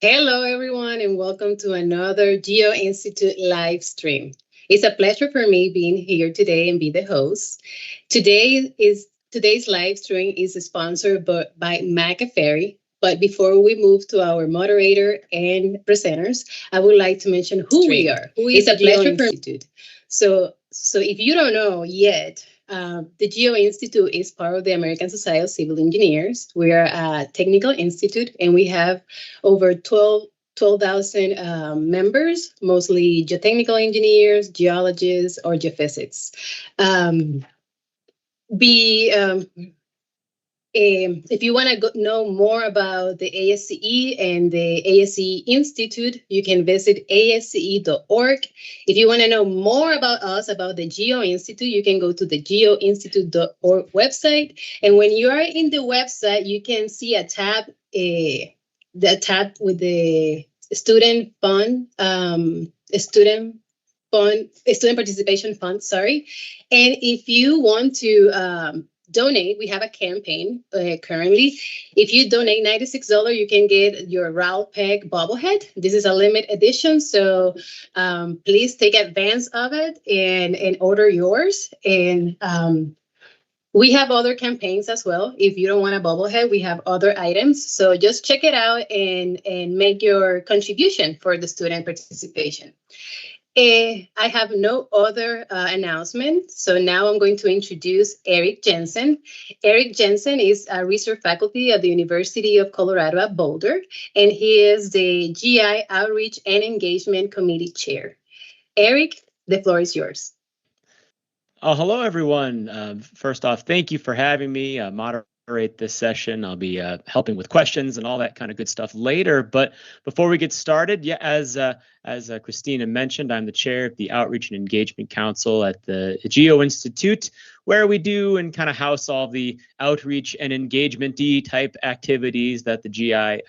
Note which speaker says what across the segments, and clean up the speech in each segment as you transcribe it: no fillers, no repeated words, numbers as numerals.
Speaker 1: Hello, everyone, and welcome to another Geo-Institute live stream. It's a pleasure for me being here today and be the host. Today's live stream is sponsored by Maccaferri. But before we move to our moderator and presenters, I would like to mention who we are.
Speaker 2: Who is
Speaker 1: It's
Speaker 2: the
Speaker 1: a pleasure for
Speaker 2: Geo-Institute?
Speaker 1: so if you don't know yet, the Geo-Institute is part of the American Society of Civil Engineers. We are a technical institute, and we have over 12,000 members, mostly geotechnical engineers, geologists, or geophysics. Um, be If you want to know more about the ASCE and the ASCE Institute, you can visit asce.org. If you want to know more about us, about the Geo-Institute, you can go to the geoinstitute.org website. And when you are in the website, you can see a tab, the tab with the student fund, student participation fund, sorry. And if you want to donate, we have a campaign currently. If you donate $96, you can get your Ralph Peg bobblehead. This is a limited edition, so please take advance of it and order yours. And we have other campaigns as well. If you don't want a bobblehead, we have other items. So just check it out and make your contribution for the student participation. I have no other announcement. So now I'm going to introduce Eric Jensen. Eric Jensen is a research faculty at the University of Colorado at Boulder, and he is the GI Outreach and Engagement Committee Chair. Eric, the floor is yours.
Speaker 2: Hello, everyone. First off, thank you for having me moderate this session. I'll be helping with questions and all that kind of good stuff later. But before we get started, yeah, as Christina mentioned, I'm the chair of the Outreach and Engagement Council at the Geo-Institute, where we do and kind of house all the outreach and engagement-y type activities that the GI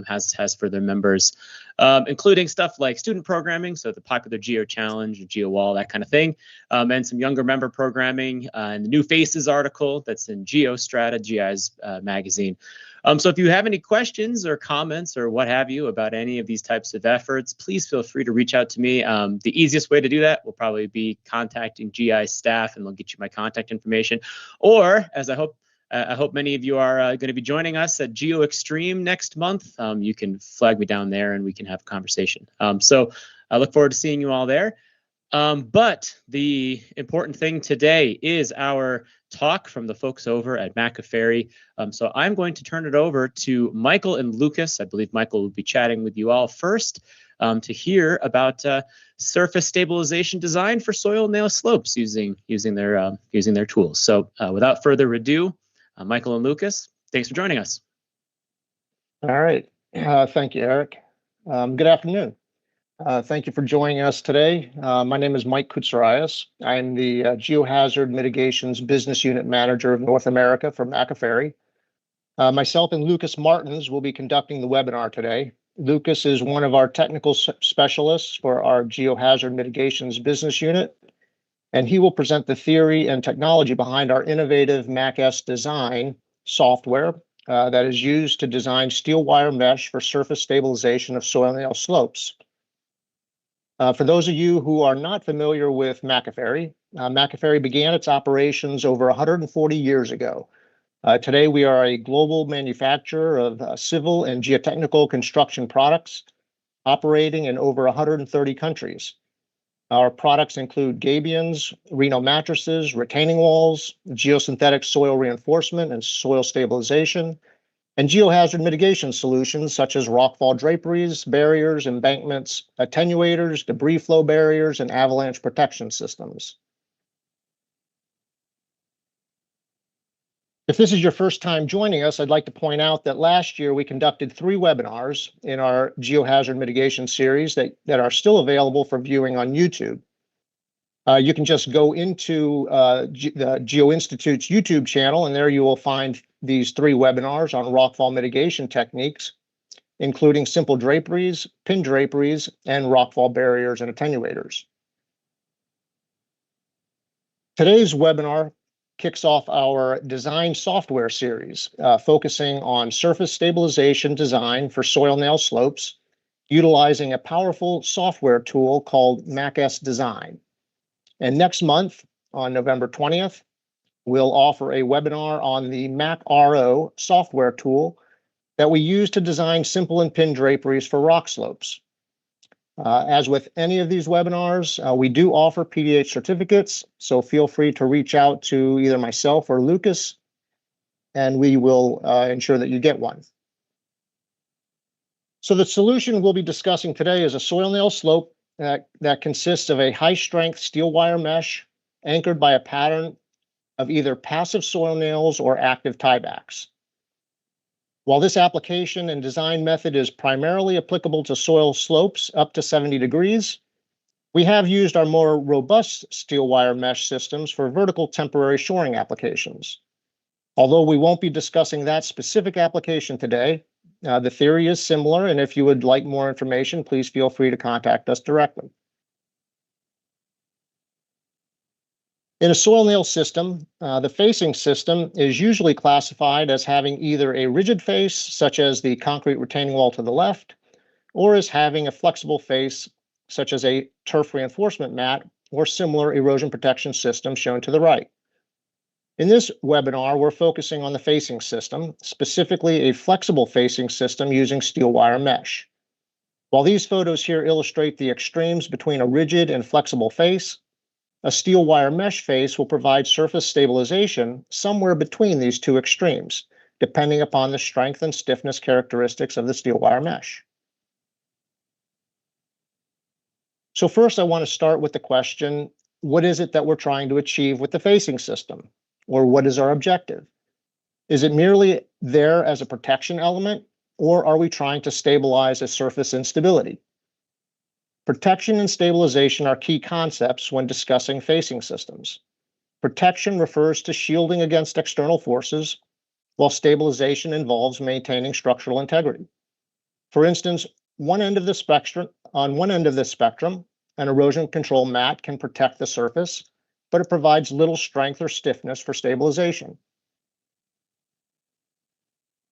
Speaker 2: has for their members, including stuff like student programming, so the popular Geo Challenge, Geo Wall, that kind of thing, and some younger member programming, and the New Faces article that's in GeoStrata, GI's magazine. So if you have any questions or comments or what have you about any of these types of efforts, please feel free to reach out to me. The easiest way to do that will probably be contacting GI staff, and they'll get you my contact information. Or, as I hope many of you are going to be joining us at Geo Extreme next month, you can flag me down there and we can have a conversation. So I look forward to seeing you all there. But the important thing today is our talk from the folks over at Maccaferri. So I'm going to turn it over to Michael and Lucas. I believe Michael will be chatting with you all first to hear about surface stabilization design for soil nail slopes using their tools. So without further ado, Michael and Lucas, thanks for joining us.
Speaker 3: All right. Thank you, Eric. Good afternoon. Thank you for joining us today. My name is Mike Koutsarias. I'm the Geohazard Mitigations Business Unit Manager of North America for Maccaferri. Myself and Lucas Martins will be conducting the webinar today. Lucas is one of our technical specialists for our Geohazard Mitigations Business Unit, and he will present the theory and technology behind our innovative MacASCE design software that is used to design steel wire mesh for surface stabilization of soil nail slopes. For those of you who are not familiar with Maccaferri, Maccaferri began its operations over 140 years ago. Today, we are a global manufacturer of civil and geotechnical construction products, operating in over 130 countries. Our products include gabions, Reno mattresses, retaining walls, geosynthetic soil reinforcement and soil stabilization, and geohazard mitigation solutions such as rockfall draperies, barriers, embankments, attenuators, debris flow barriers, and avalanche protection systems. If this is your first time joining us, I'd like to point out that last year we conducted 3 webinars in our geohazard mitigation series that are still available for viewing on YouTube. You can just go into the Geo-Institute's YouTube channel, and there you will find these 3 webinars on rockfall mitigation techniques, including simple draperies, pin draperies, and rockfall barriers and attenuators. Today's webinar kicks off our design software series, focusing on surface stabilization design for soil nail slopes utilizing a powerful software tool called Maccaferri Design. And next month, on November 20th, we'll offer a webinar on the MacRO software tool that we use to design simple and pin draperies for rock slopes. As with any of these webinars, we do offer PDH certificates, so feel free to reach out to either myself or Lucas, and we will ensure that you get one. So the solution we'll be discussing today is a soil nail slope that consists of a high-strength steel wire mesh anchored by a pattern of either passive soil nails or active tiebacks. While this application and design method is primarily applicable to soil slopes up to 70 degrees, we have used our more robust steel wire mesh systems for vertical temporary shoring applications. Although we won't be discussing that specific application today, the theory is similar, and if you would like more information, please feel free to contact us directly. In a soil nail system, the facing system is usually classified as having either a rigid face, such as the concrete retaining wall to the left, or as having a flexible face, such as a turf reinforcement mat or similar erosion protection system shown to the right. In this webinar, we're focusing on the facing system, specifically a flexible facing system using steel wire mesh. While these photos here illustrate the extremes between a rigid and flexible face, a steel wire mesh face will provide surface stabilization somewhere between these two extremes, depending upon the strength and stiffness characteristics of the steel wire mesh. So first, I want to start with the question, what is it that we're trying to achieve with the facing system? Or what is our objective? Is it merely there as a protection element, or are we trying to stabilize a surface instability? Protection and stabilization are key concepts when discussing facing systems. Protection refers to shielding against external forces, while stabilization involves maintaining structural integrity. For instance, on one end of the spectrum, an erosion control mat can protect the surface, but it provides little strength or stiffness for stabilization.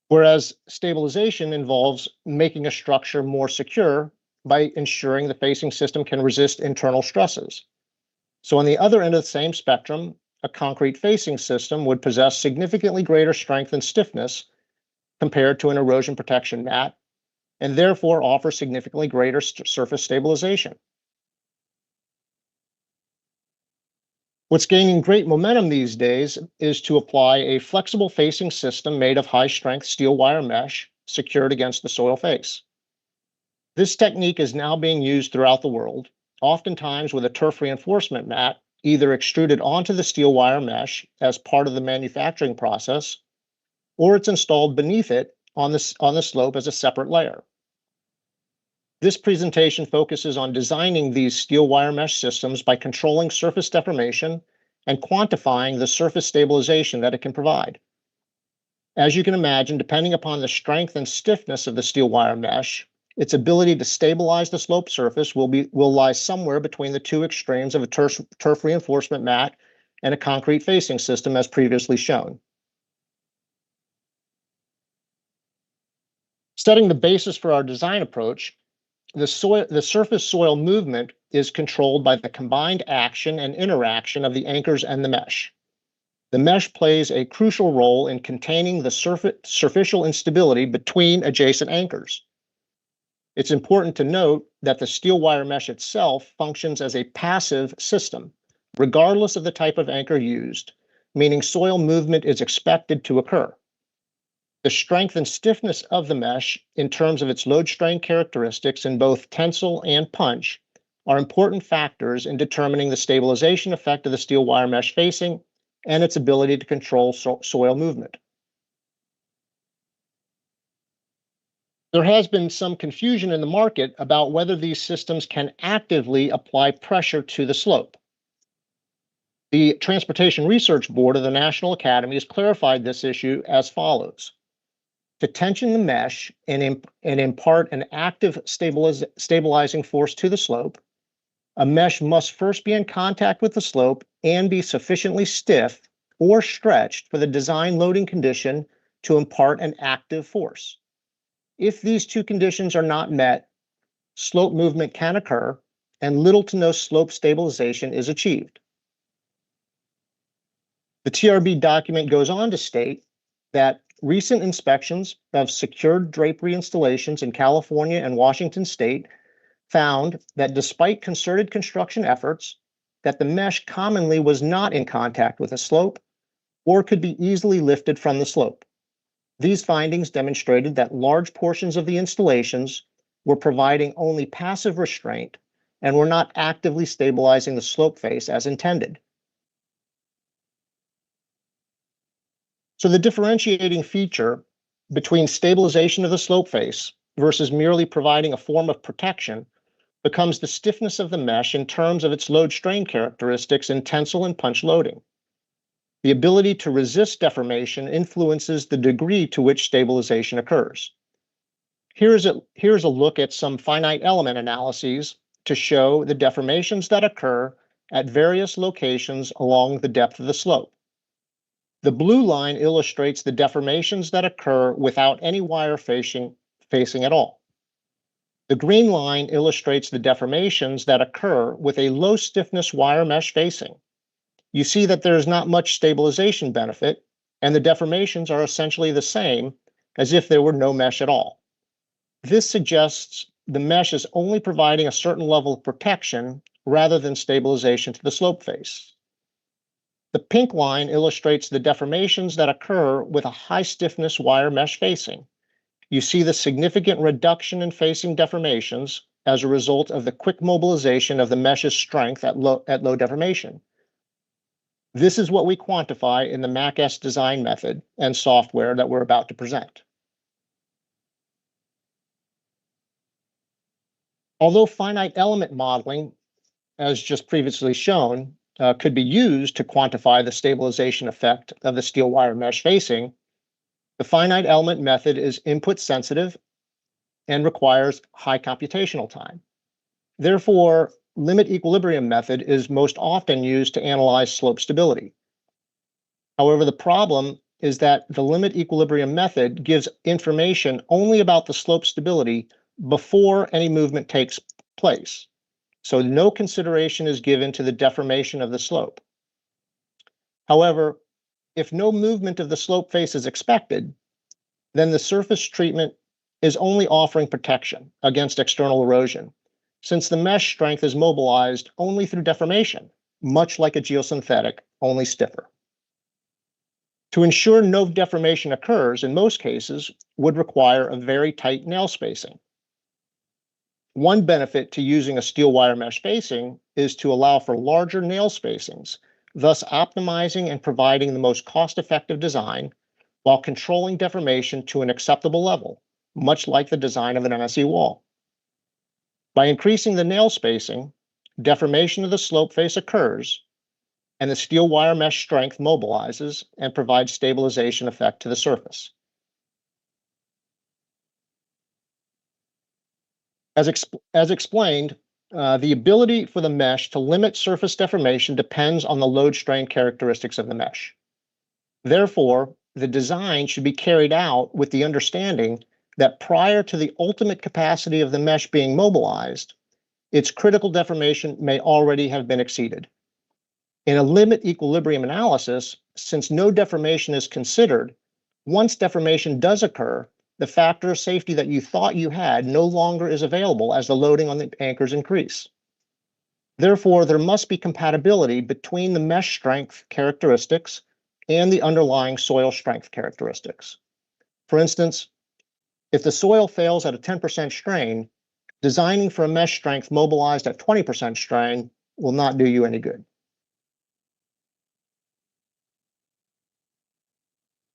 Speaker 3: Whereas stabilization involves making a structure more secure by ensuring the facing system can resist internal stresses. So on the other end of the same spectrum, a concrete facing system would possess significantly greater strength and stiffness compared to an erosion protection mat, and therefore offer significantly greater surface stabilization. What's gaining great momentum these days is to apply a flexible facing system made of high-strength steel wire mesh secured against the soil face. This technique is now being used throughout the world, oftentimes with a turf reinforcement mat either extruded onto the steel wire mesh as part of the manufacturing process, or it's installed beneath it on the slope as a separate layer. This presentation focuses on designing these steel wire mesh systems by controlling surface deformation and quantifying the surface stabilization that it can provide. As you can imagine, depending upon the strength and stiffness of the steel wire mesh, its ability to stabilize the slope surface will lie somewhere between the two extremes of a turf reinforcement mat and a concrete facing system, as previously shown. Setting the basis for our design approach, the surface soil movement is controlled by the combined action and interaction of the anchors and the mesh. The mesh plays a crucial role in containing the superficial instability between adjacent anchors. It's important to note that the steel wire mesh itself functions as a passive system, regardless of the type of anchor used, meaning soil movement is expected to occur. The strength and stiffness of the mesh, in terms of its load strain characteristics in both tensile and punch, are important factors in determining the stabilization effect of the steel wire mesh facing and its ability to control soil movement. There has been some confusion in the market about whether these systems can actively apply pressure to the slope. The Transportation Research Board of the National Academy has clarified this issue as follows. To tension the mesh and impart an active stabilizing force to the slope, a mesh must first be in contact with the slope and be sufficiently stiff or stretched for the design loading condition to impart an active force. If these two conditions are not met, slope movement can occur and little to no slope stabilization is achieved. The TRB document goes on to state that recent inspections of secured drapery installations in California and Washington state found that despite concerted construction efforts, that the mesh commonly was not in contact with a slope or could be easily lifted from the slope. These findings demonstrated that large portions of the installations were providing only passive restraint and were not actively stabilizing the slope face as intended. So the differentiating feature between stabilization of the slope face versus merely providing a form of protection becomes the stiffness of the mesh in terms of its load strain characteristics in tensile and punch loading. The ability to resist deformation influences the degree to which stabilization occurs. Here's a look at some finite element analyses to show the deformations that occur at various locations along the depth of the slope. The blue line illustrates the deformations that occur without any wire facing at all. The green line illustrates the deformations that occur with a low stiffness wire mesh facing. You see that there is not much stabilization benefit, and the deformations are essentially the same as if there were no mesh at all. This suggests the mesh is only providing a certain level of protection rather than stabilization to the slope face. The pink line illustrates the deformations that occur with a high stiffness wire mesh facing. You see the significant reduction in facing deformations as a result of the quick mobilization of the mesh's strength at low deformation. This is what we quantify in the MacASCE design method and software that we're about to present. Although finite element modeling, as just previously shown, could be used to quantify the stabilization effect of the steel wire mesh facing, the finite element method is input sensitive and requires high computational time. Therefore, limit equilibrium method is most often used to analyze slope stability. However, the problem is that the limit equilibrium method gives information only about the slope stability before any movement takes place. So no consideration is given to the deformation of the slope. However, if no movement of the slope face is expected, then the surface treatment is only offering protection against external erosion, since the mesh strength is mobilized only through deformation, much like a geosynthetic, only stiffer. To ensure no deformation occurs, in most cases, would require a very tight nail spacing. One benefit to using a steel wire mesh facing is to allow for larger nail spacings, thus optimizing and providing the most cost-effective design while controlling deformation to an acceptable level, much like the design of an MSE wall. By increasing the nail spacing, deformation of the slope face occurs, and the steel wire mesh strength mobilizes and provides stabilization effect to the surface. As explained, the ability for the mesh to limit surface deformation depends on the load strain characteristics of the mesh. Therefore, the design should be carried out with the understanding that prior to the ultimate capacity of the mesh being mobilized, its critical deformation may already have been exceeded. In a limit equilibrium analysis, since no deformation is considered, once deformation does occur, the factor of safety that you thought you had no longer is available as the loading on the anchors increase. Therefore, there must be compatibility between the mesh strength characteristics and the underlying soil strength characteristics. For instance, if the soil fails at a 10% strain, designing for a mesh strength mobilized at 20% strain will not do you any good.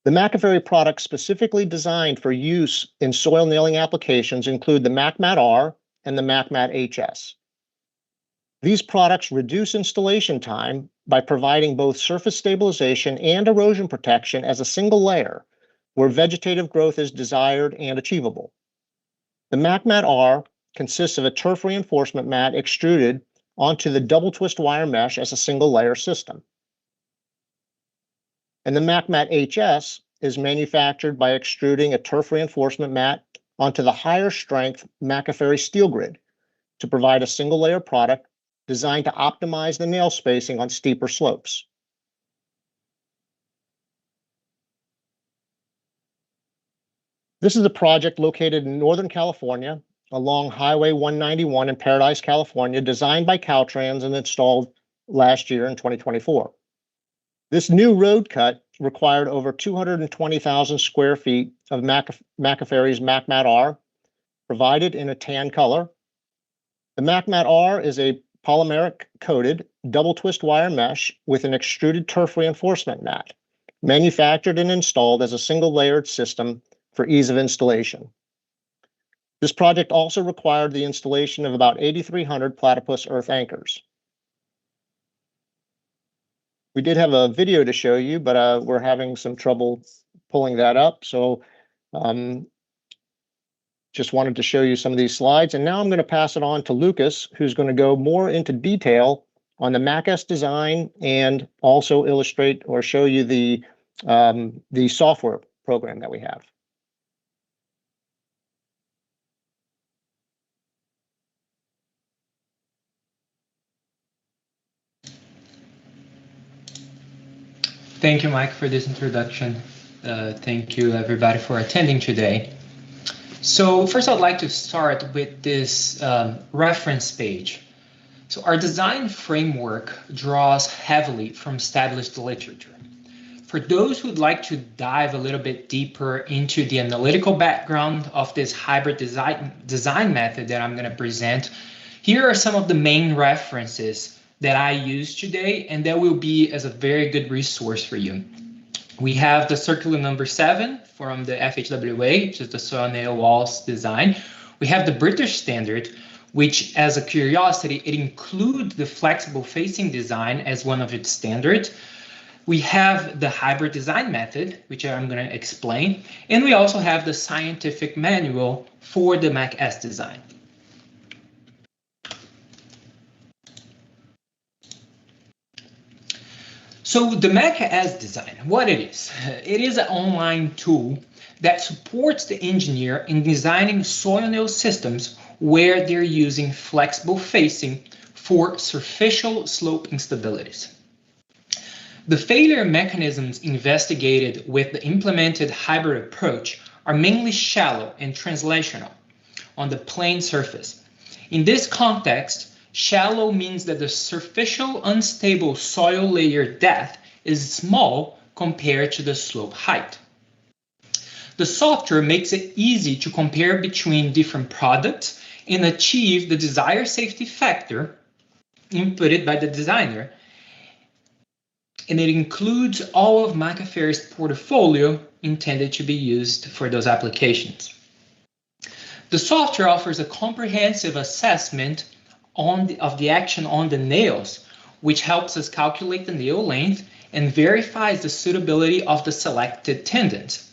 Speaker 3: The Maccaferri products specifically designed for use in soil nailing applications include the MacMat-R and the MacMat-HS. These products reduce installation time by providing both surface stabilization and erosion protection as a single layer where vegetative growth is desired and achievable. The MacMat-R consists of a turf reinforcement mat extruded onto the double twist wire mesh as a single layer system. And the MacMat-HS is manufactured by extruding a turf reinforcement mat onto the higher strength Maccaferri steel grid, to provide a single layer product designed to optimize the nail spacing on steeper slopes. This is a project located in Northern California along Highway 191 in Paradise, California, designed by Caltrans and installed last year in 2024. This new road cut required over 220,000 square feet of Maccaferri's MacMat R, provided in a tan color. The MacMat R is a polymeric coated double twist wire mesh with an extruded turf reinforcement mat, manufactured and installed as a single layered system for ease of installation. This project also required the installation of about 8,300 platypus earth anchors. We did have a video to show you, but we're having some trouble pulling that up. So just wanted to show you some of these slides. And now I'm going to pass it on to Lucas, who's going to go more into detail on the ASCE design and also illustrate or show you the software program that we have.
Speaker 4: Thank you, Mike, for this introduction. Thank you, everybody, for attending today. So first, I'd like to start with this reference page. So our design framework draws heavily from established literature. For those who'd like to dive a little bit deeper into the analytical background of this hybrid design method that I'm going to present, here are some of the main references that I use today, and that will be as a very good resource for you. We have the circular number 7 from the FHWA, which is the soil nail walls design. We have the British standard, which, as a curiosity, it includes the flexible facing design as one of its standards. We have the hybrid design method, which I'm going to explain, and we also have the scientific manual for the ASCE design. So the ASCE design, what it is an online tool that supports the engineer in designing soil nail systems where they're using flexible facing for superficial slope instabilities. The failure mechanisms investigated with the implemented hybrid approach are mainly shallow and translational on the plane surface. In this context, shallow means that the superficial unstable soil layer depth is small compared to the slope height. The software makes it easy to compare between different products and achieve the desired safety factor inputted by the designer. And it includes all of Maccaferri's portfolio intended to be used for those applications. The software offers a comprehensive assessment of the action on the nails, which helps us calculate the nail length and verifies the suitability of the selected tendons.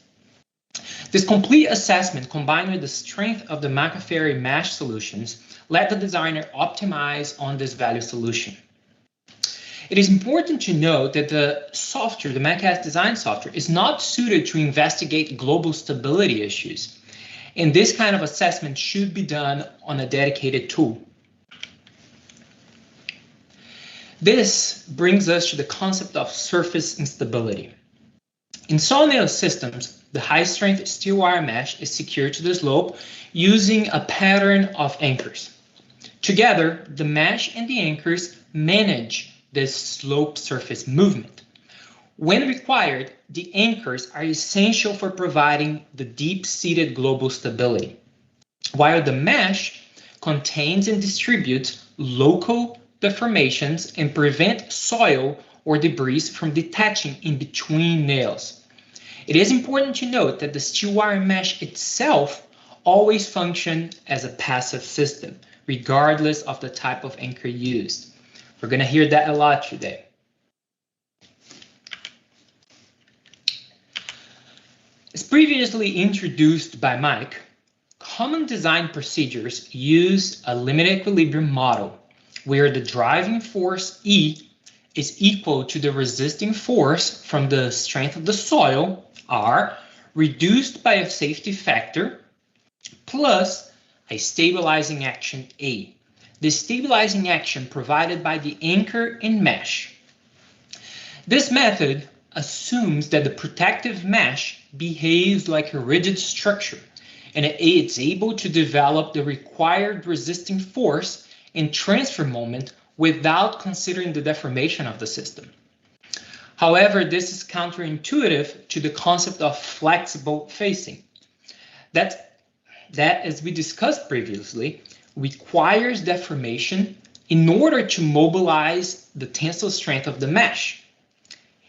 Speaker 4: This complete assessment, combined with the strength of the Maccaferri mesh solutions, let the designer optimize on this value solution. It is important to note that the software, the ASCE design software, is not suited to investigate global stability issues, and this kind of assessment should be done on a dedicated tool. This brings us to the concept of surface instability. In soil nail systems, the high-strength steel wire mesh is secured to the slope using a pattern of anchors. Together, the mesh and the anchors manage this slope surface movement. When required, the anchors are essential for providing the deep-seated global stability, while the mesh contains and distributes local deformations and prevent soil or debris from detaching in between nails. It is important to note that the steel wire mesh itself always functions as a passive system, regardless of the type of anchor used. We're going to hear that a lot today. As previously introduced by Mike, common design procedures use a limited equilibrium model, where the driving force E is equal to the resisting force from the strength of the soil, R, reduced by a safety factor, plus a stabilizing action, A. the stabilizing action provided by the anchor and mesh. This method assumes that the protective mesh behaves like a rigid structure, and it's able to develop the required resisting force and transfer moment without considering the deformation of the system. However, this is counterintuitive to the concept of flexible facing. That, as we discussed previously, requires deformation in order to mobilize the tensile strength of the mesh.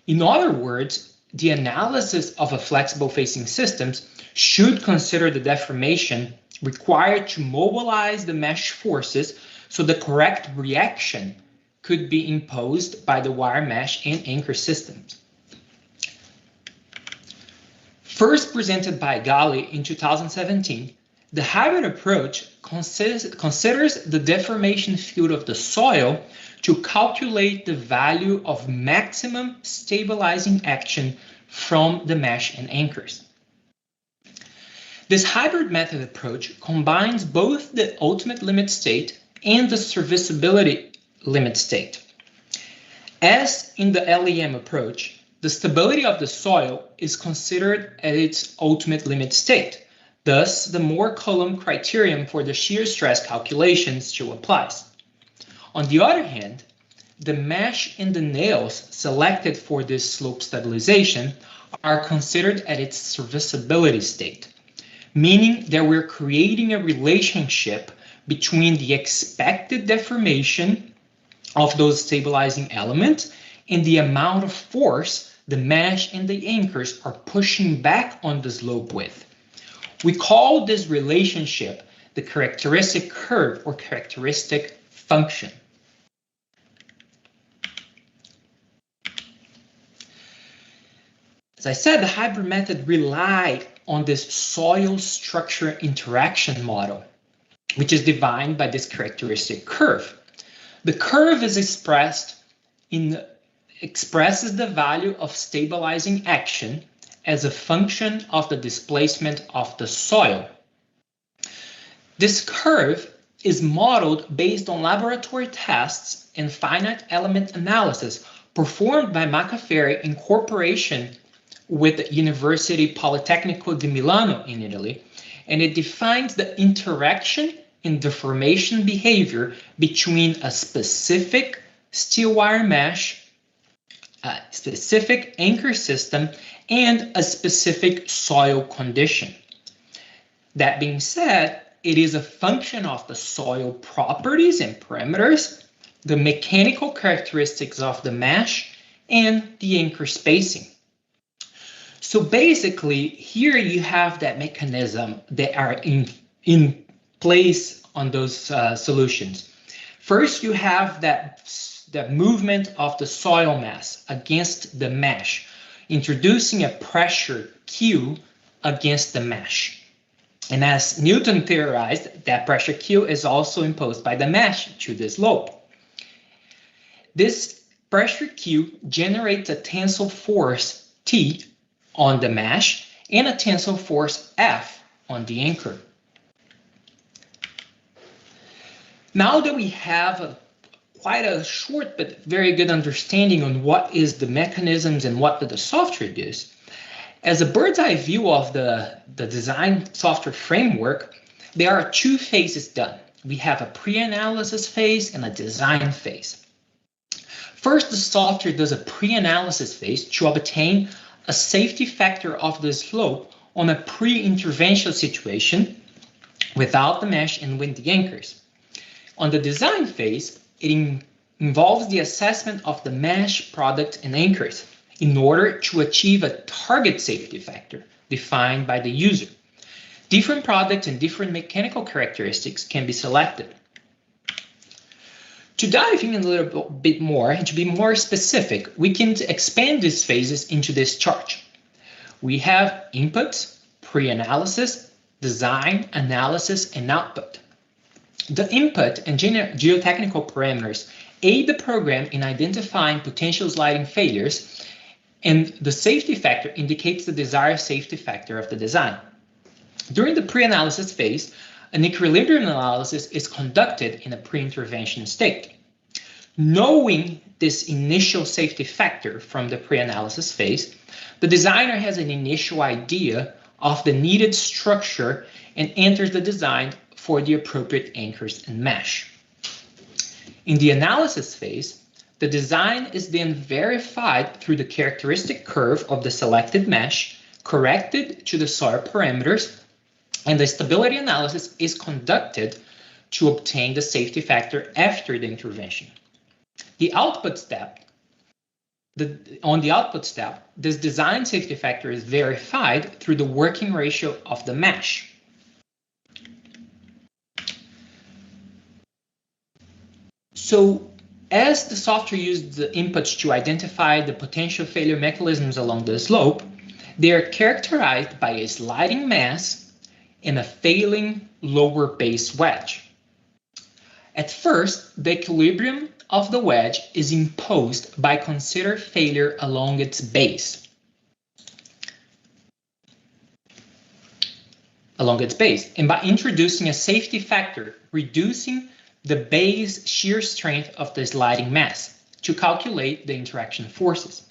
Speaker 4: In other words, the analysis of a flexible facing systems should consider the deformation required to mobilize the mesh forces so the correct reaction could be imposed by the wire mesh and anchor systems. First presented by Gali in 2017, the hybrid approach considers the deformation field of the soil to calculate the value of maximum stabilizing action from the mesh and anchors. This hybrid method approach combines both the ultimate limit state and the serviceability limit state. As in the LEM approach, the stability of the soil is considered at its ultimate limit state. Thus, the Moore column criterion for the shear stress calculations still applies. On the other hand, the mesh and the nails selected for this slope stabilization are considered at its serviceability state, meaning that we're creating a relationship between the expected deformation of those stabilizing elements and the amount of force the mesh and the anchors are pushing back on the slope with. We call this relationship the characteristic curve or characteristic function. As I said, the hybrid method relied on this soil structure interaction model, which is defined by this characteristic curve. The curve is expresses the value of stabilizing action as a function of the displacement of the soil. This curve is modeled based on laboratory tests and finite element analysis performed by Maccaferri in cooperation with the University Politecnico di Milano in Italy, and it defines the interaction and deformation behavior between a specific steel wire mesh, a specific anchor system, and a specific soil condition. That being said, it is a function of the soil properties and parameters, the mechanical characteristics of the mesh, and the anchor spacing. So basically, here you have that mechanism that are in place on those solutions. First, you have the movement of the soil mass against the mesh, introducing a pressure Q against the mesh. And as Newton theorized, that pressure Q is also imposed by the mesh to the slope. This pressure Q generates a tensile force T on the mesh and a tensile force F on the anchor. Now that we have quite a short but very good understanding on what is the mechanisms and what the software does, as a bird's eye view of the design software framework, there are two phases done. We have a pre-analysis phase and a design phase. First, the software does a pre-analysis phase to obtain a safety factor of the slope on a pre-intervention situation without the mesh and with the anchors. On the design phase, it involves the assessment of the mesh product and anchors in order to achieve a target safety factor defined by the user. Different products and different mechanical characteristics can be selected. To dive in a little bit more and to be more specific, we can expand these phases into this chart. We have inputs, pre-analysis, design, analysis, and output. The input and geotechnical parameters aid the program in identifying potential sliding failures, and the safety factor indicates the desired safety factor of the design. During the pre-analysis phase, an equilibrium analysis is conducted in a pre-intervention state. Knowing this initial safety factor from the pre-analysis phase, the designer has an initial idea of the needed structure and enters the design for the appropriate anchors and mesh. In the analysis phase, the design is then verified through the characteristic curve of the selected mesh, corrected to the soil parameters, and the stability analysis is conducted to obtain the safety factor after the intervention. The output step, on the output step, this design safety factor is verified through the working ratio of the mesh. So, as the software uses the inputs to identify the potential failure mechanisms along the slope, they are characterized by a sliding mass and a failing lower base wedge. At first, the equilibrium of the wedge is imposed by considered failure along its base. And by introducing a safety factor, reducing the base shear strength of the sliding mass to calculate the interaction forces.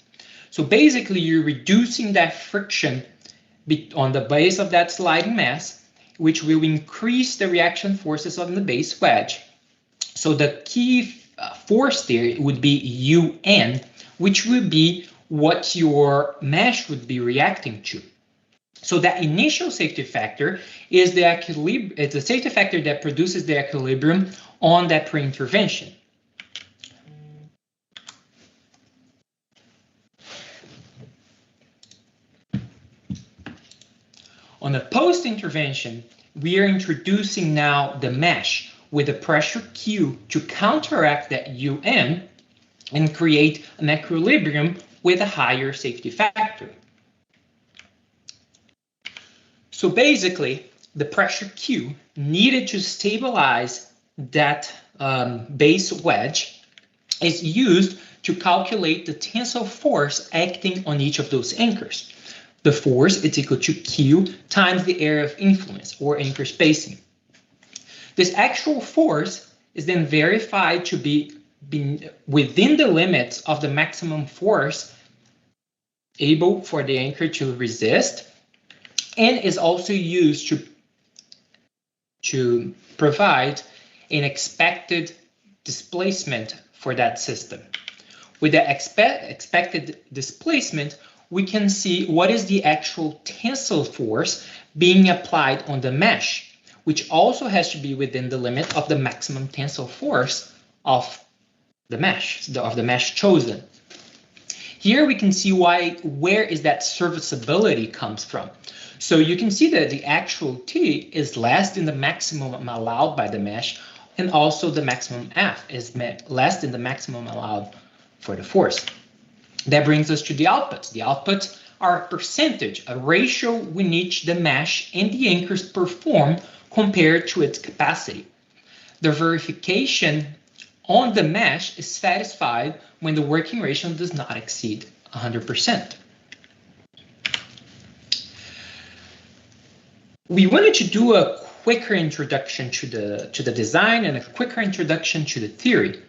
Speaker 4: So basically, you're reducing that friction on the base of that sliding mass, which will increase the reaction forces on the base wedge. So the key force there would be UN, which would be what your mesh would be reacting to. So that initial safety factor is it's the safety factor that produces the equilibrium on that pre-intervention. On the post-intervention, we are introducing now the mesh with a pressure Q to counteract that UN and create an equilibrium with a higher safety factor. So basically, the pressure Q needed to stabilize that base wedge is used to calculate the tensile force acting on each of those anchors. The force is equal to Q times the area of influence, or anchor spacing. This actual force is then verified to be within the limits of the maximum force able for the anchor to resist, and is also used to provide an expected displacement for that system. With the expected displacement, we can see what is the actual tensile force being applied on the mesh, which also has to be within the limit of the maximum tensile force of the mesh chosen. Here we can see where is that serviceability comes from. So you can see that the actual T is less than the maximum allowed by the mesh, and also the maximum F is less than the maximum allowed for the force. That brings us to the outputs. The outputs are a percentage, a ratio in which the mesh and the anchors perform compared to its capacity. The verification on the mesh is satisfied when the working ratio does not exceed 100%. We wanted to do a quicker introduction to the design and a quicker introduction to the theory,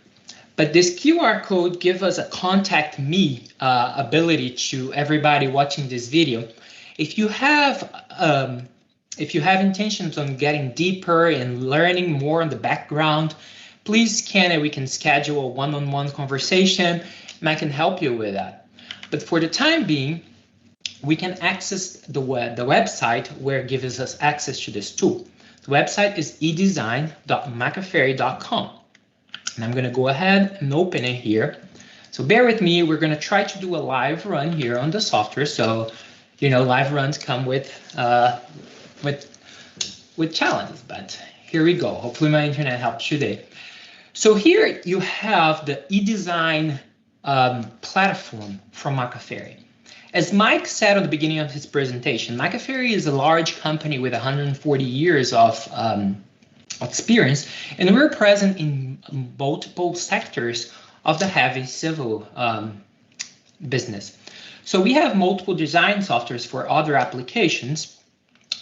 Speaker 4: but this QR code gives us a contact me ability to everybody watching this video. If you have intentions on getting deeper and learning more on the background, please we can schedule a one-on-one conversation and I can help you with that. But for the time being, we can access the website where it gives us access to this tool. The website is edesign.maccaferri.com. And I'm going to go ahead and open it here. So bear with me, we're going to try to do a live run here on the software. So, you know, live runs come with challenges, but here we go. Hopefully my internet helps today. So here you have the eDesign platform from Maccaferri. As Mike said at the beginning of his presentation, Maccaferri is a large company with 140 years of experience, and we're present in multiple sectors of the heavy civil business. So we have multiple design softwares for other applications,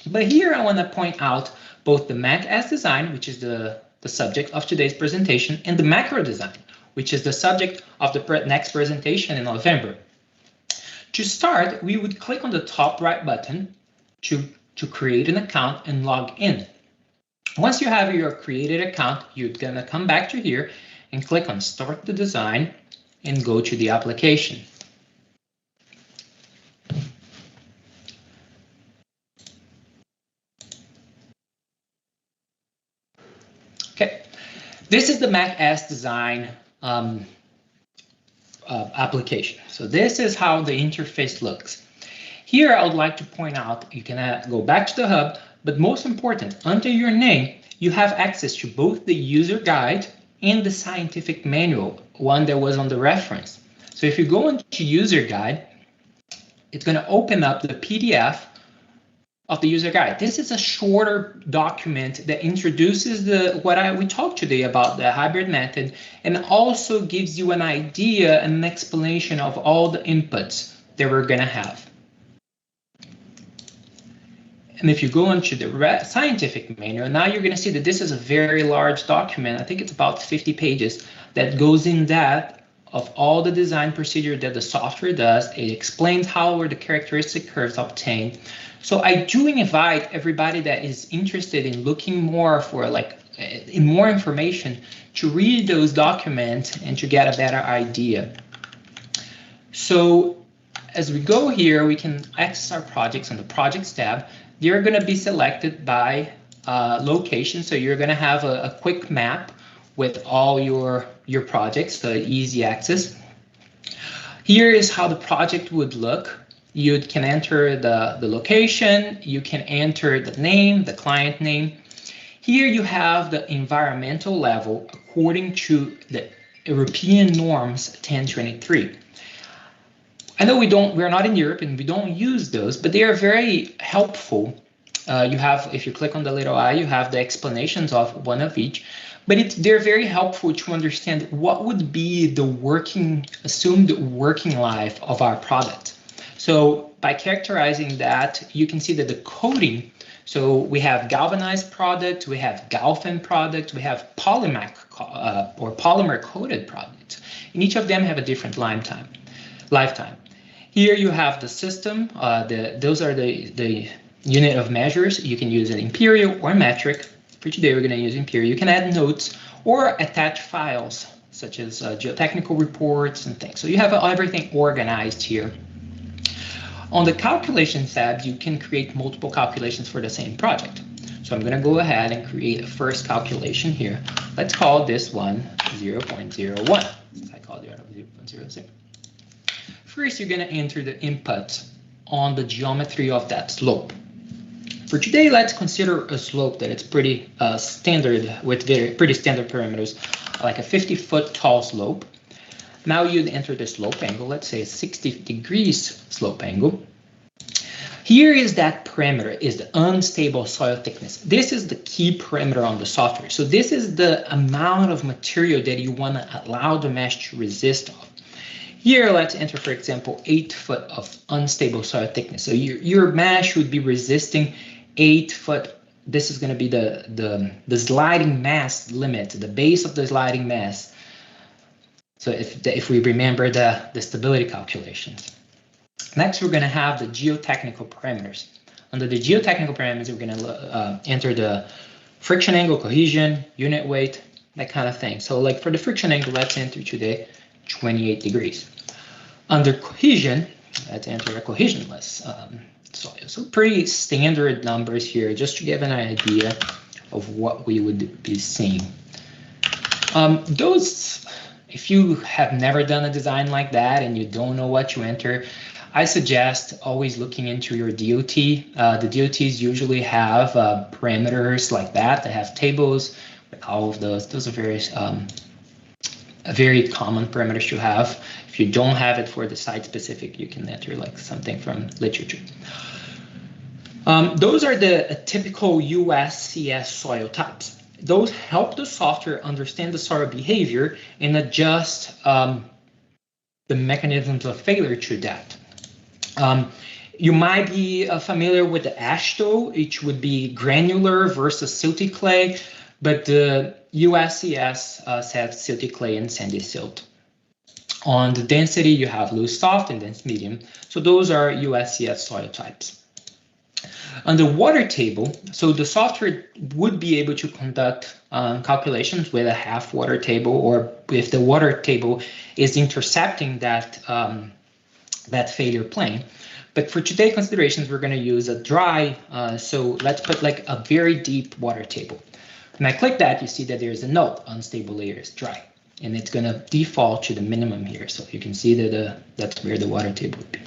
Speaker 4: but here I want to point out both the Mac as design, which is the subject of today's presentation, and the macro design, which is the subject of the next presentation in November. To start, we would click on the top right button to create an account and log in. Once you have your created account, you're gonna come back to here and click on Start the Design and go to the application. Okay, this is the Mac as Design application. So this is how the interface looks. Here, I would like to point out, you can go back to the hub, but most important, under your name, you have access to both the user guide and the scientific manual, one that was on the reference. So if you go into user guide, it's going to open up the PDF of the user guide. This is a shorter document that introduces we talked today about the hybrid method, and also gives you an idea and an explanation of all the inputs that we're going to have. And if you go into the scientific manual, now you're going to see that this is a very large document. I think it's about 50 pages that goes in depth of all the design procedure that the software does. It explains how are the characteristic curves obtained. So I do invite everybody that is interested in looking more for in more information to read those documents and to get a better idea. So as we go here, we can access our projects on the projects tab. They're going to be selected by location. So you're going to have a quick map with all your projects, so easy access. Here is how the project would look. You can enter the location, you can enter the name, the client name. Here you have the environmental level according to the European norms 1023. I know we're not in Europe and we don't use those, but they are very helpful. You have, if you click on the little eye, you have the explanations of one of each, but they're very helpful to understand what would be the assumed working life of our product. So by characterizing that, you can see that the coating, so we have galvanized product, we have Galfan product, we have polymer coated product, and each of them have a different lifetime. Here you have the system, those are the unit of measures. You can use an imperial or metric. For today, we're going to use imperial. You can add notes or attach files, such as geotechnical reports and things. So you have everything organized here. On the calculations tab, you can create multiple calculations for the same project. So I'm going to go ahead and create a first calculation here. Let's call this one 0.01. I call the other 0.06. First, you're going to enter the inputs on the geometry of that slope. For today, let's consider a slope that it's pretty standard with pretty standard parameters, like a 50-foot tall slope. Now you'd enter the slope angle, let's say a 60 degrees slope angle. Here is that parameter, is the unstable soil thickness. This is the key parameter on the software. So this is the amount of material that you want to allow the mesh to resist of. Here, let's enter, for example, 8 foot of unstable soil thickness. So your mesh would be resisting 8 foot. This is going to be the sliding mass limit, the base of the sliding mass. So if we remember the stability calculations. Next, we're going to have the geotechnical parameters. Under the geotechnical parameters, we're going to enter the friction angle, cohesion, unit weight, that kind of thing. So like for the friction angle, let's enter today 28 degrees. Under cohesion, let's enter a cohesionless soil. So pretty standard numbers here, just to give an idea of what we would be seeing. If you have never done a design like that and you don't know what to enter, I suggest always looking into your DOT. The DOTs usually have parameters like that. They have tables with all of those. Those are very common parameters to have. If you don't have it for the site specific, you can enter like something from literature. Those are the typical USCS soil types. Those help the software understand the soil behavior and adjust the mechanisms of failure to that. You might be familiar with the ASCE, which would be granular versus silty clay, but the USCS says silty clay and sandy silt. On the density, you have loose soft and dense medium. So those are USCS soil types. On the water table, so the software would be able to conduct calculations with a half water table, or if the water table is intercepting that, that failure plane. But for today's considerations, we're going to use a dry, so let's put like a very deep water table. When I click that, you see that there's a note, unstable layer is dry, and it's going to default to the minimum here. So you can see that that's where the water table would be.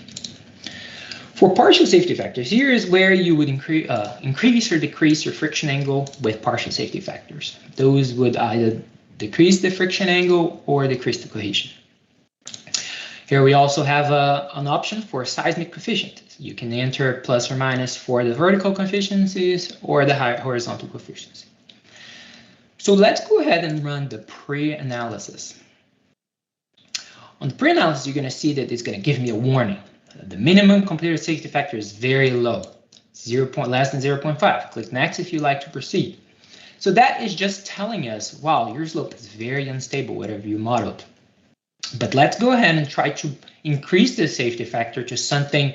Speaker 4: For partial safety factors, here is where you would increase or decrease your friction angle with partial safety factors. Those would either decrease the friction angle or decrease the cohesion. Here we also have an option for seismic coefficient. You can enter plus or minus for the vertical coefficients or the horizontal coefficients. So let's go ahead and run the pre-analysis. On the pre-analysis, you're going to see that it's going to give me a warning. The minimum completed safety factor is very low, less than 0.5. Click next if you like to proceed. So that is just telling us, wow, your slope is very unstable, whatever you modeled. But let's go ahead and try to increase the safety factor to something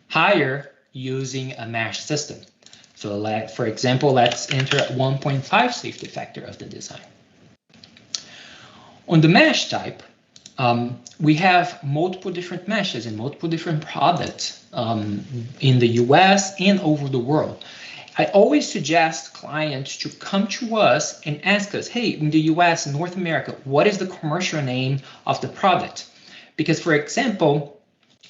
Speaker 4: higher using a mesh system. So for example, let's enter 1.5 safety factor of the design. On the mesh type, we have multiple different meshes and multiple different products in the US and over the world. I always suggest clients to come to us and ask us, hey, in the US, North America, what is the commercial name of the product? Because for example,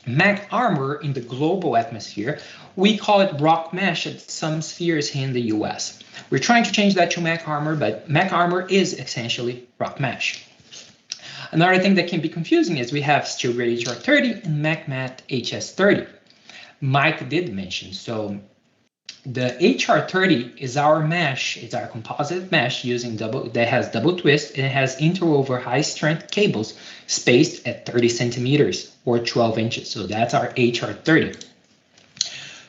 Speaker 4: Mac Armor in the global atmosphere, we call it rock mesh at some spheres here in the US. We're trying to change that to Mac Armor, but Mac Armor is essentially rock mesh. Another thing that can be confusing is we have Steel Grade HR30 and MacMat HS30. Mike did mention, so the HR30 is our mesh, it's our composite mesh using that has double twist, and it has interwoven high strength cables spaced at 30 centimeters or 12 inches. So that's our HR30.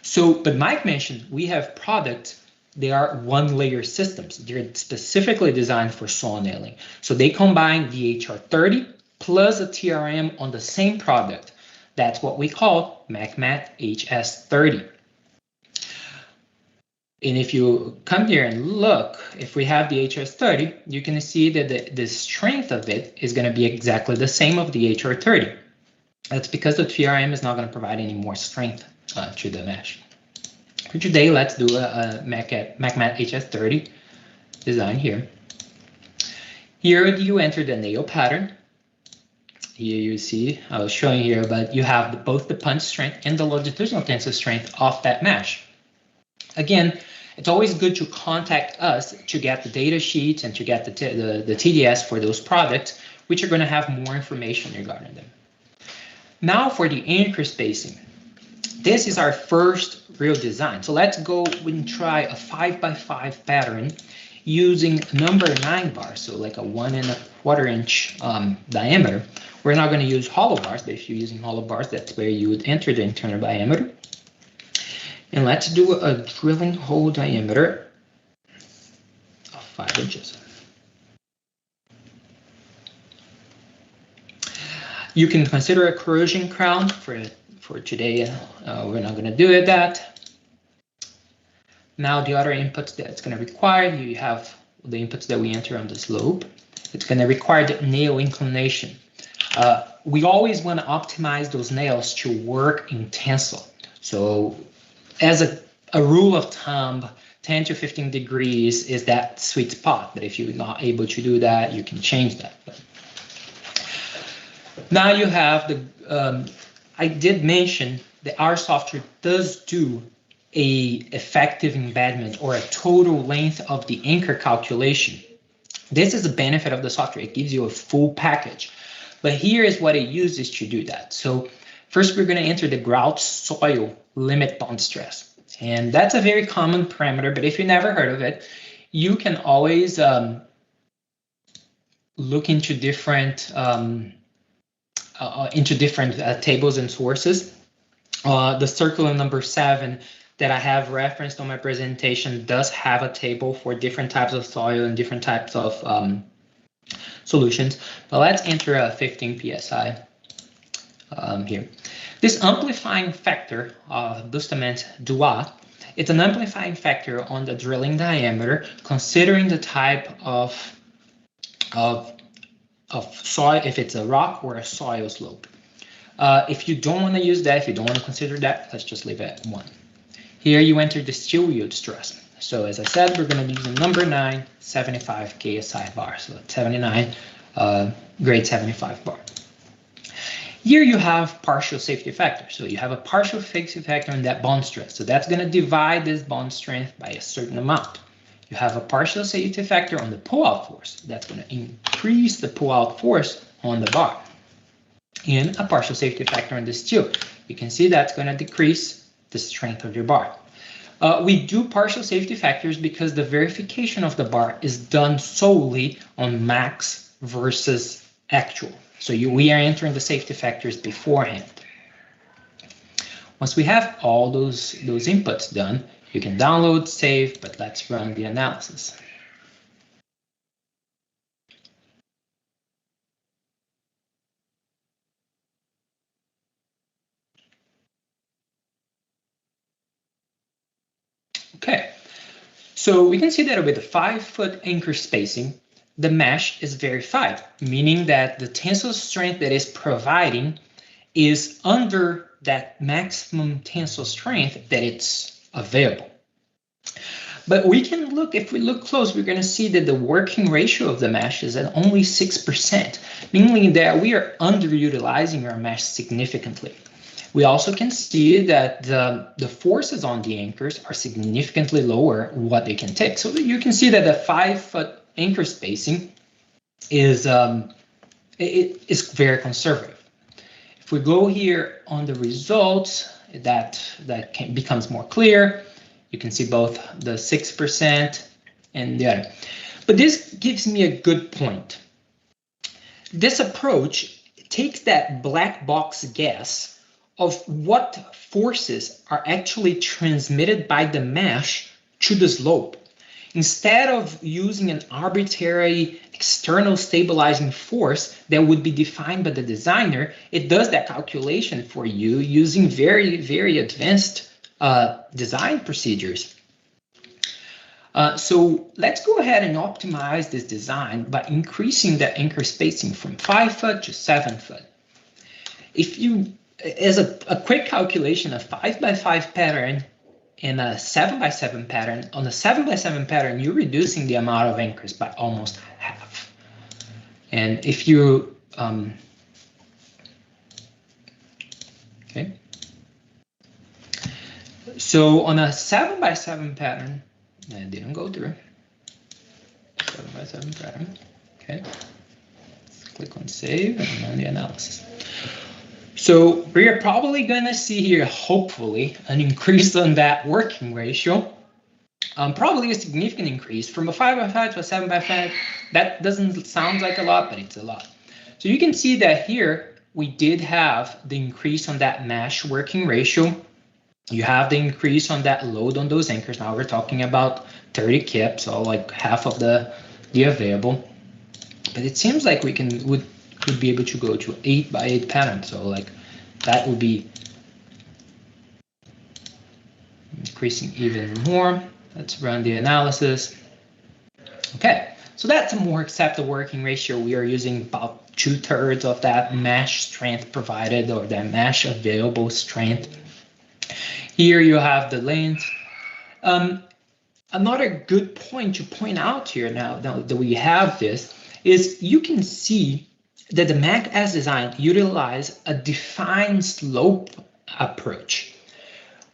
Speaker 4: So, but Mike mentioned we have products, they are one layer systems. They're specifically designed for saw nailing. So they combine the HR30 plus a TRM on the same product. That's what we call MacMat HS30. And if you come here and look, if we have the HS30, you can see that the strength of it is going to be exactly the same of the HR30. That's because the TRM is not going to provide any more strength to the mesh. For today, let's do a MacMat HS30 design here. Here you enter the nail pattern. Here you see, I was showing here, but you have both the punch strength and the longitudinal tensile strength of that mesh. Again, it's always good to contact us to get the data sheets and to get the TDS for those products, which are going to have more information regarding them. Now for the anchor spacing. This is our first real design. So let's go and try a 5x5 pattern using number 9 bars, so like a 1 1/4 inch diameter. We're not going to use hollow bars, but if you're using hollow bars, that's where you would enter the internal diameter. And let's do a drilling hole diameter of 5 inches. You can consider a corrosion crown for today. We're not going to do that. Now the other inputs that it's going to require, you have the inputs that we enter on the slope. It's going to require the nail inclination. We always want to optimize those nails to work in tensile. So as a rule of thumb, 10 to 15 degrees is that sweet spot. But if you're not able to do that, you can change that. Now you have the, I did mention that our software does do a effective embedment or a total length of the anchor calculation. This is the benefit of the software. It gives you a full package. But here is what it uses to do that. So first, we're going to enter the grout soil limit bond stress. And that's a very common parameter, but if you never heard of it, you can always look into different tables and sources. The circular number 7 that I have referenced on my presentation does have a table for different types of soil and different types of solutions. But let's enter 15 psi here. This amplifying factor, Bustamante Duat, it's an amplifying factor on the drilling diameter, considering the type of soil, if it's a rock or a soil slope. If you don't want to use that, if you don't want to consider that, let's just leave it at 1. Here you enter the steel yield stress. So as I said, we're going to be using number 9, 75 KSI bar. So that's 79, grade 75 bar. Here you have partial safety factor. So you have a partial safety factor in that bond stress. So that's going to divide this bond strength by a certain amount. You have a partial safety factor on the pull-out force. That's going to increase the pull-out force on the bar. And a partial safety factor on the steel. You can see that's going to decrease the strength of your bar. We do partial safety factors because the verification of the bar is done solely on max versus actual. So we are entering the safety factors beforehand. Once we have all those inputs done, you can download, save, but let's run the analysis. Okay, so we can see that with a 5-foot anchor spacing, the mesh is verified, meaning that the tensile strength that is providing is under that maximum tensile strength that it's available. But we can look, if we look close, we're going to see that the working ratio of the mesh is at only 6%, meaning that we are underutilizing our mesh significantly. We also can see that the forces on the anchors are significantly lower what they can take. So you can see that the 5-foot anchor spacing is very conservative. If we go here on the results, that becomes more clear. You can see both the 6% and the other. But this gives me a good point. This approach takes that black box guess of what forces are actually transmitted by the mesh to the slope. Instead of using an arbitrary external stabilizing force that would be defined by the designer, it does that calculation for you using very, very advanced design procedures. So let's go ahead and optimize this design by increasing the anchor spacing from 5 foot to 7 foot. If you, as a quick calculation, a 5x5 pattern and a 7x7 pattern, on a 7x7 pattern, you're reducing the amount of anchors by almost half. And if you, okay. So on a 7x7 pattern, that didn't go through. 7x7 pattern, okay. Let's click on save and run the analysis. So we are probably going to see here, hopefully, an increase on that working ratio. Probably a significant increase from a 5x5 to a 7x5. That doesn't sound like a lot, but it's a lot. So you can see that here we did have the increase on that mesh working ratio. You have the increase on that load on those anchors. Now we're talking about 30 kips, so like half of the available. But it seems like we would be able to go to 8x8 pattern. So like that would be increasing even more. Let's run the analysis. Okay, so that's a more acceptable working ratio. We are using about 2/3 of that mesh strength provided, or that mesh available strength. Here you have the length. Another good point to point out here now that we have this is you can see that the Mac as design utilize a defined slope approach,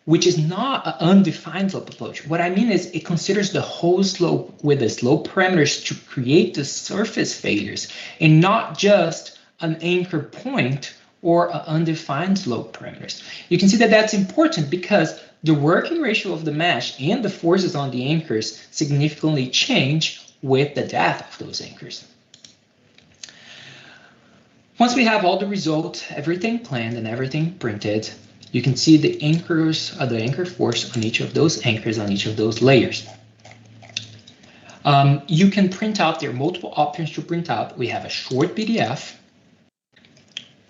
Speaker 4: which is not an undefined slope approach. What I mean is it considers the whole slope with the slope parameters to create the surface failures and not just an anchor point or an undefined slope parameters. You can see that that's important because the working ratio of the mesh and the forces on the anchors significantly change with the depth of those anchors. Once we have all the results, everything planned and everything printed, You can see the anchors, the anchor force on each of those anchors on each of those layers. You can print out, there are multiple options to print out. We have a short PDF.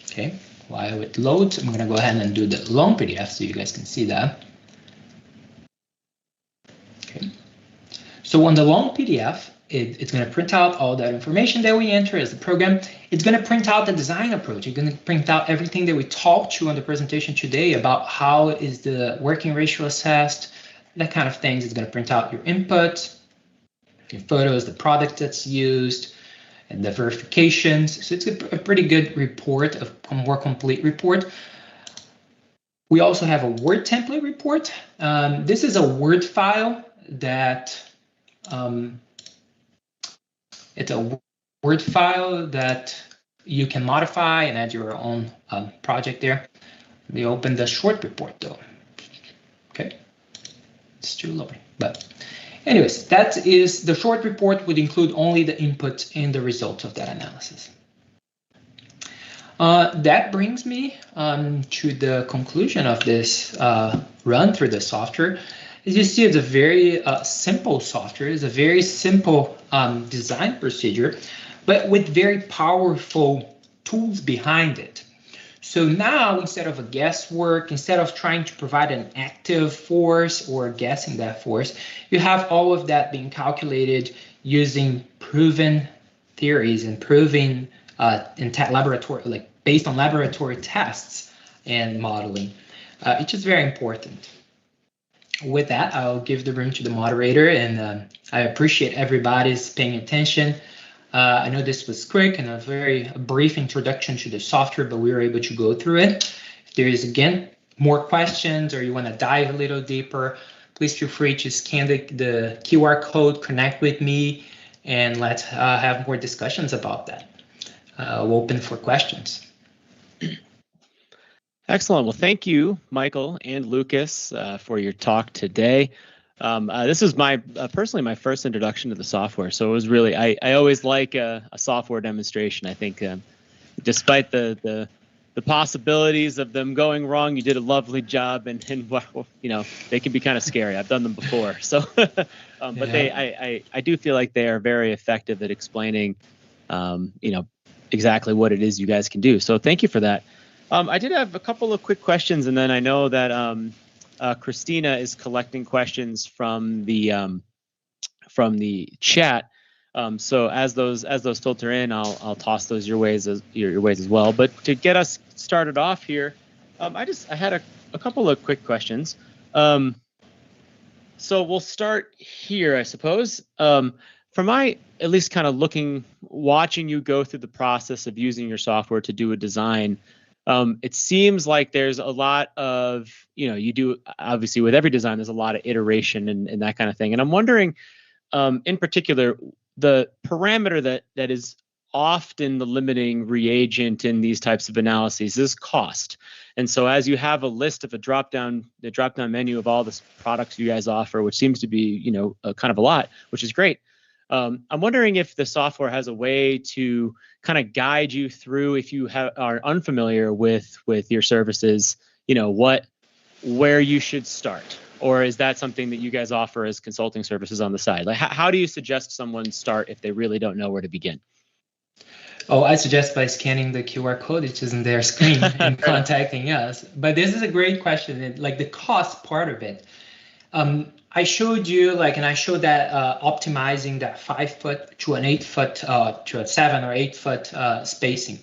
Speaker 4: Okay, while it loads, I'm gonna go ahead and do the long PDF so you guys can see that. Okay, so on the long PDF, it's going to print out all that information that we enter as the program. It's going to print out the design approach. It's going to print out everything that we talked to on the presentation today about how is the working ratio assessed, that kind of things. It's going to print out your input, your photos, the product that's used, and the verifications. So it's a pretty good report, a more complete report. We also have a Word template report. This is a Word file that it's a Word file that you can modify and add your own project there. Let me open the short report though. Okay, it's too low. But anyways, that is the short report would include only the input and the results of that analysis. That brings me to the conclusion of this run through the software. As you see, it's a very simple software. It's a very simple design procedure, but with very powerful tools behind it. So now, instead of a guesswork, instead of trying to provide an active force or guessing that force, you have all of that being calculated using proven theories and proven in laboratory, like based on laboratory tests and modeling, which is very important. With that, I'll give the room to the moderator, and I appreciate everybody's paying attention. I know this was quick and a very brief introduction to the software, but we were able to go through it. If there is, again, more questions or you want to dive a little deeper, please feel free to scan the QR code, connect with me, and let's have more discussions about that. We'll open for questions.
Speaker 2: Excellent. Well, thank you, Michael and Lucas, for your talk today. This is personally my first introduction to the software, so it was really, I always like a software demonstration. I think despite the possibilities of them going wrong, you did a lovely job, and well, you know, they can be kind of scary. I've done them before, so but yeah. I do feel like they are very effective at explaining, you know, exactly what it is you guys can do. So thank you for that. I did have a couple of quick questions, and then I know that Christina is collecting questions from the chat. So as those filter in, I'll toss those your ways as well. But to get us started off here, I had a couple of quick questions. So we'll start here, I suppose. From my at least kind of watching you go through the process of using your software to do a design. It seems like there's a lot of, you know, you do, obviously with every design, there's a lot of iteration and that kind of thing. And I'm wondering, in particular, the parameter that is often the limiting reagent in these types of analyses is cost. And so as you have a list of the drop down menu of all the products you guys offer, which seems to be, you know, kind of a lot, which is great. I'm wondering if the software has a way to kind of guide you through, if you are unfamiliar with your services, you know, where you should start, or is that something that you guys offer as consulting services on the side? Like, how do you suggest someone start if they really don't know where to begin?
Speaker 4: Oh, I suggest by scanning the QR code, which is in their screen, and contacting us. But this is a great question, like the cost part of it. I showed you, and I showed that optimizing that 5 foot to an 8 foot to a 7 or 8 foot spacing.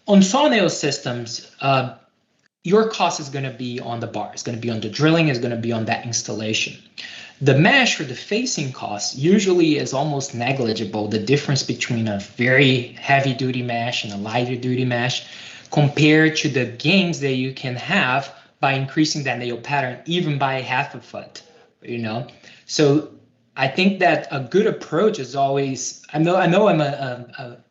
Speaker 4: On saw-nail systems, your cost is going to be on the bar. It's going to be on the drilling. It's going to be on that installation. The mesh or the facing cost usually is almost negligible. The difference between a very heavy-duty mesh and a lighter-duty mesh compared to the gains that you can have by increasing that nail pattern even by 1/2 foot, you know. So I think that a good approach is always, I know I'm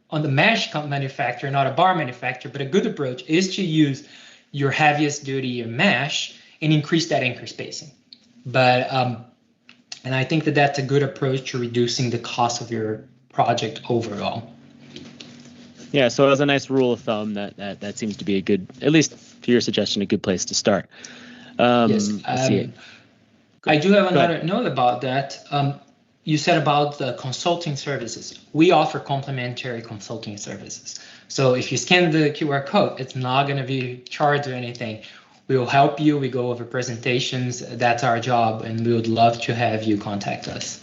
Speaker 4: on the mesh manufacturer, not a bar manufacturer, but a good approach is to use your heaviest duty mesh and increase that anchor spacing. But and I think that that's a good approach to reducing the cost of your project overall.
Speaker 2: Yeah, so as a nice rule of thumb, that seems to be a good, at least to your suggestion, a good place to start.
Speaker 4: Yes.
Speaker 2: Let's see.
Speaker 4: I do have another note about that. You said about the consulting services. We offer complimentary consulting services. So if you scan the QR code, it's not going to be charged or anything. We will help you. We go over presentations. That's our job, and we would love to have you contact us.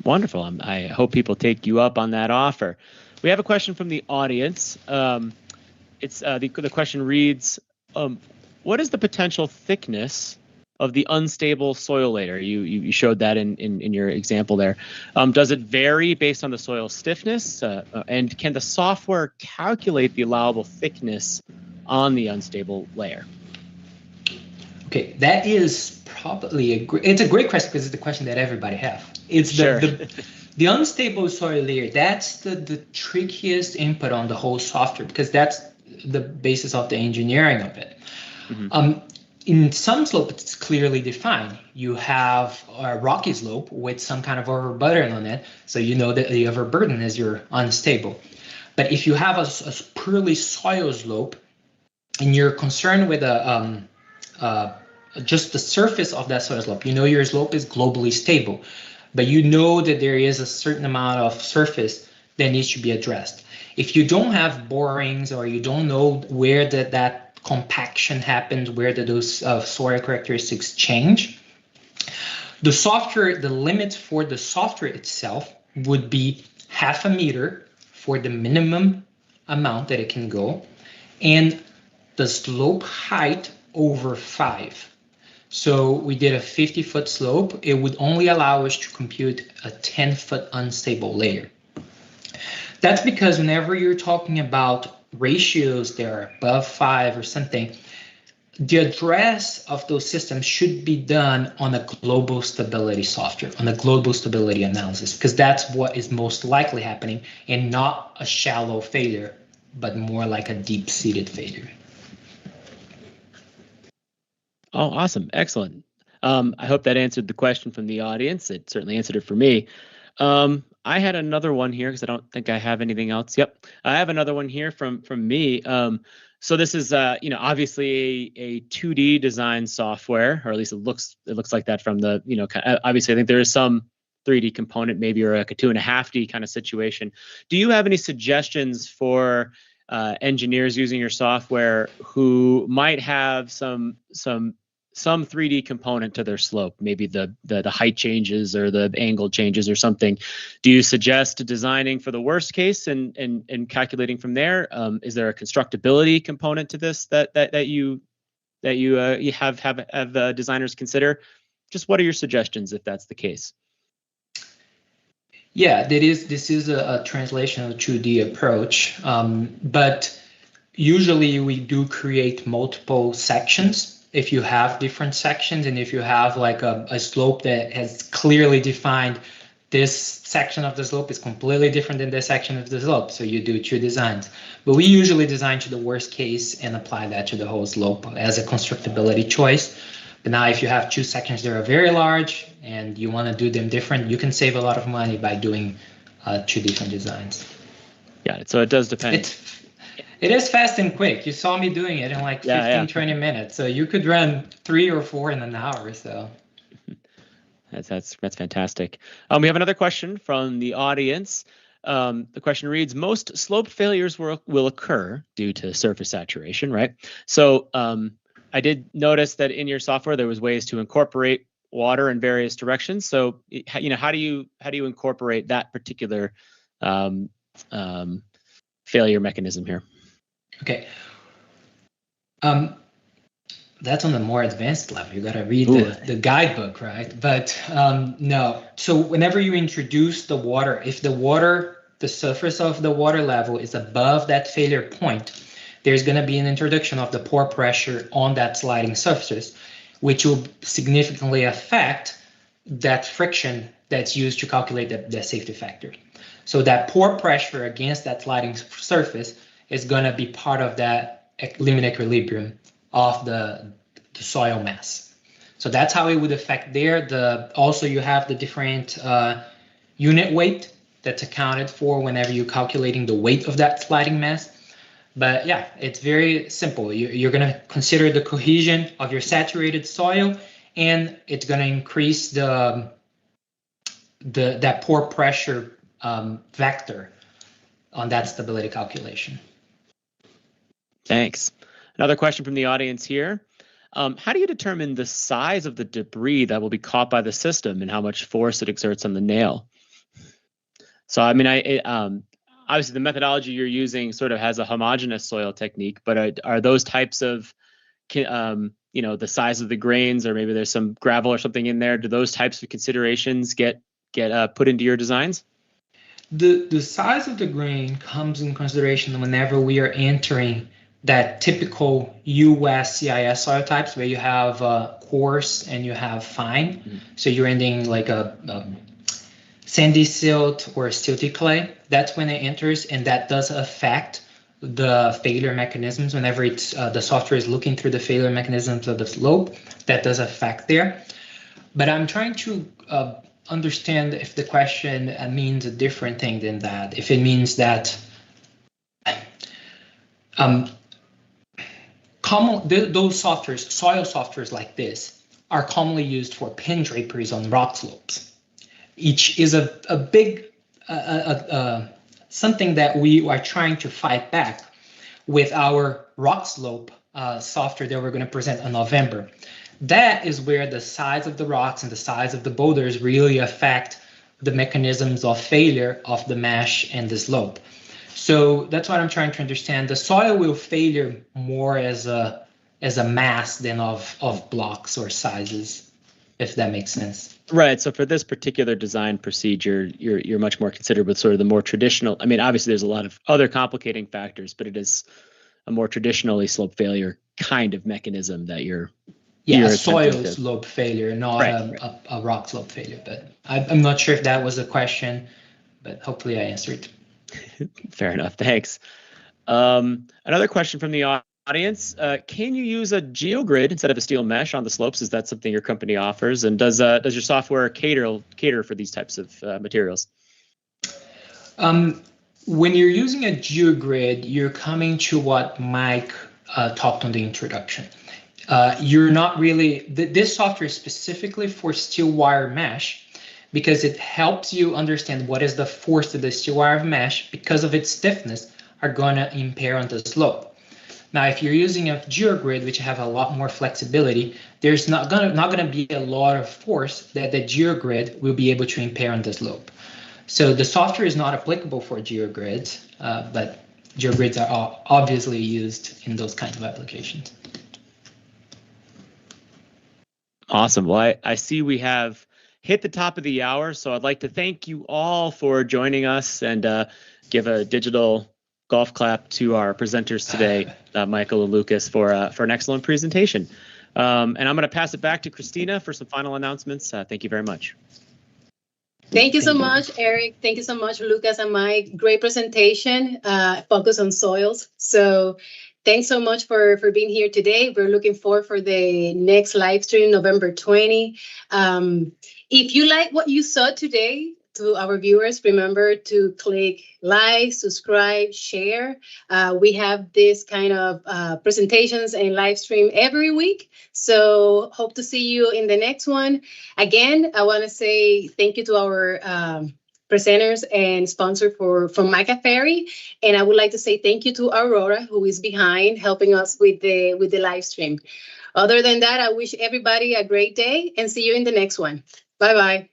Speaker 2: Wonderful. I hope people take you up on that offer. We have a question from the audience. It's the question reads, what is the potential thickness of the unstable soil layer? You showed that in your example there. Does it vary based on the soil stiffness? And can the software calculate the allowable thickness on the unstable layer?
Speaker 4: Okay, that is probably it's a great question because it's the question that everybody has. It's the unstable soil layer. That's the trickiest input on the whole software because that's the basis of the engineering of it. Mm-hmm. In some slope, it's clearly defined. You have a rocky slope with some kind of overburden on it, so you know that the overburden is your unstable. But if you have a purely soil slope and you're concerned with just the surface of that soil slope, you know your slope is globally stable, but you know that there is a certain amount of surface that needs to be addressed. If you don't have borings or you don't know where that compaction happens, where those soil characteristics change, the limit for the software itself would be 0.5 meter for the minimum amount that it can go, and the slope height over 5. So we did a 50-foot slope. It would only allow us to compute a 10-foot unstable layer. That's because whenever you're talking about ratios that are above 5 or something, the address of those systems should be done on a global stability software, on a global stability analysis, because that's what is most likely happening, and not a shallow failure, but more like a deep-seated failure.
Speaker 2: Oh, awesome. Excellent. I hope that answered the question from the audience. It certainly answered it for me. I had another one here because I don't think I have anything else. Yep, I have another one here from me. So this is obviously a 2D design software, or at least it looks like that from the obviously I think there is some 3D component maybe, or like a 2.5D kind of situation. Do you have any suggestions for engineers using your software who might have some 3D component to their slope, maybe the height changes or the angle changes or something? Do you suggest designing for the worst case and calculating from there? Is there a constructability component to this that you have designers consider? Just what are your suggestions if that's the case?
Speaker 4: Yeah, this is a translational 2D approach, but usually we do create multiple sections. If you have different sections, and if you have like a slope that has clearly defined, this section of the slope is completely different than this section of the slope, so you do 2 designs. But we usually design to the worst case and apply that to the whole slope as a constructability choice. But now if you have 2 sections that are very large and you want to do them different, you can save a lot of money by doing 2 different designs.
Speaker 2: Got it. So it does depend.
Speaker 4: It is fast and quick. You saw me doing it in like 20 minutes. So you could run 3 or 4 in an hour or so.
Speaker 2: That's fantastic. We have another question from the audience. The question reads, most slope failures will occur due to surface saturation, right? So I did notice that in your software there was ways to incorporate water in various directions. So how do you incorporate that particular failure mechanism here?
Speaker 4: Okay. That's on the more advanced level. You got to read the guidebook, right? But no. So whenever you introduce the water, if the surface of the water level is above that failure point, there's going to be an introduction of the pore pressure on that sliding surface, which will significantly affect that friction that's used to calculate the safety factor. So that pore pressure against that sliding surface is going to be part of that limit equilibrium of the soil mass. So that's how it would affect there. Also you have the different unit weight that's accounted for whenever you're calculating the weight of that sliding mass. But yeah, it's very simple. You're going to consider the cohesion of your saturated soil, and it's going to increase that pore pressure vector on that stability calculation.
Speaker 2: Thanks. Another question from the audience here. How do you determine the size of the debris that will be caught by the system and how much force it exerts on the nail? So, I mean, obviously the methodology you're using sort of has a homogeneous soil technique, but are those types of, the size of the grains, or maybe there's some gravel or something in there, do those types of considerations get put into your designs?
Speaker 4: The size of the grain comes in consideration whenever we are entering that typical US CIS soil types where you have coarse and you have fine. Mm-hmm. So you're ending like a sandy silt or silty clay. That's when it enters, and that does affect the failure mechanisms. Whenever it's the software is looking through the failure mechanisms of the slope, that does affect there. But I'm trying to understand if the question means a different thing than that. If it means that those softwares, soil softwares like this, are commonly used for pin draperies on rock slopes. Each is a big something that we are trying to fight back with our rock slope software that we're going to present in November. That is where the size of the rocks and the size of the boulders really affect the mechanisms of failure of the mesh and the slope. So that's what I'm trying to understand. The soil will failure more as a mass than of blocks or sizes, if that makes sense.
Speaker 2: Right. So for this particular design procedure, you're much more considered with sort of the more traditional. I mean, obviously there's a lot of other complicating factors, but it is a more traditionally slope failure kind of mechanism that you're
Speaker 4: soil slope failure, not a rock slope failure. But I'm not sure if that was a question, but hopefully I answered.
Speaker 2: Fair enough. Thanks. Another question from the audience. Can you use a geogrid instead of a steel mesh on the slopes? Is that something your company offers? And does your software cater for these types of materials?
Speaker 4: When you're using a geogrid, you're coming to what Mike talked on the introduction. You're not really, this software is specifically for steel wire mesh because it helps you understand what is the force that the steel wire mesh, because of its stiffness, are going to impair on the slope. Now, if you're using a geogrid, which have a lot more flexibility, there's not gonna be a lot of force that the geogrid will be able to impair on the slope. So the software is not applicable for geogrids, but geogrids are obviously used in those kinds of applications.
Speaker 2: Awesome. Well, I see we have hit the top of the hour, so I'd like to thank you all for joining us and give a digital golf clap to our presenters today, Michael and Lucas, for an excellent presentation. And I'm going to pass it back to Christina for some final announcements. Thank you very much.
Speaker 1: Thank you so much, Eric. Thank you so much, Lucas and Mike. Great presentation, focus on soils. So thanks so much for being here today. We're looking forward for the next live stream, November 20. If you like what you saw today, to our viewers, remember to click like, subscribe, share. We have this kind of presentations and live stream every week. So hope to see you in the next one. Again, I want to say thank you to our presenters and sponsor from Maccaferri. And I would like to say thank you to Aurora, who is behind helping us with the live stream. Other than that, I wish everybody a great day and see you in the next one. Bye-bye.